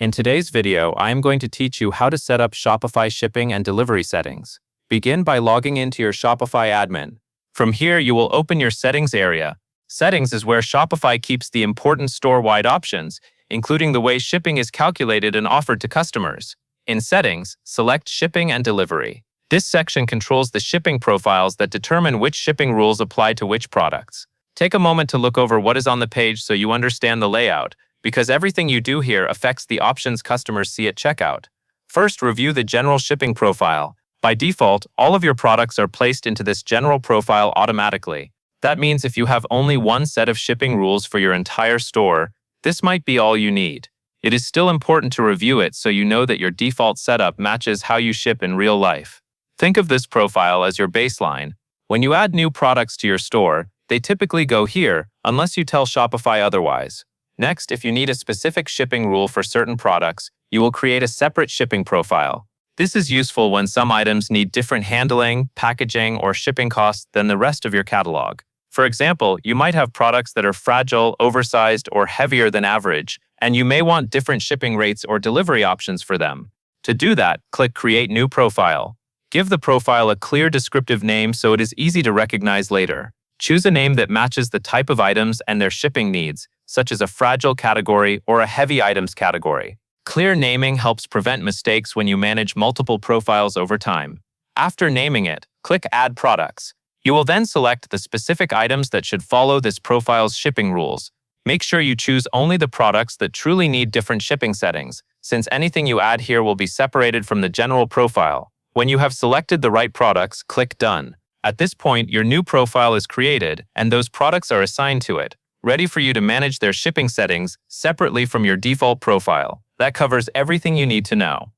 In today's video, I am going to teach you how to set up Shopify shipping and delivery settings. Begin by logging into your Shopify admin. From here, you will open your settings area. Settings is where Shopify keeps the important store-wide options, including the way shipping is calculated and offered to customers. In Settings, select Shipping and Delivery. This section controls the shipping profiles that determine which shipping rules apply to which products. Take a moment to look over what is on the page so you understand the layout, because everything you do here affects the options customers see at checkout. First, review the General Shipping Profile. By default, all of your products are placed into this general profile automatically. That means if you have only one set of shipping rules for your entire store, this might be all you need. It is still important to review it so you know that your default setup matches how you ship in real life. Think of this profile as your baseline. When you add new products to your store, they typically go here, unless you tell Shopify otherwise. Next, if you need a specific shipping rule for certain products, you will create a separate shipping profile. This is useful when some items need different handling, packaging, or shipping costs than the rest of your catalog. For example, you might have products that are fragile, oversized, or heavier than average, and you may want different shipping rates or delivery options for them. To do that, click Create New Profile. Give the profile a clear descriptive name so it is easy to recognize later. Choose a name that matches the type of items and their shipping needs, such as a fragile category or a heavy items category. Clear naming helps prevent mistakes when you manage multiple profiles over time. After naming it, click Add Products. You will then select the specific items that should follow this profile's shipping rules. Make sure you choose only the products that truly need different shipping settings, since anything you add here will be separated from the general profile. When you have selected the right products, click Done. At this point, your new profile is created, and those products are assigned to it, ready for you to manage their shipping settings separately from your default profile. That covers everything you need to know.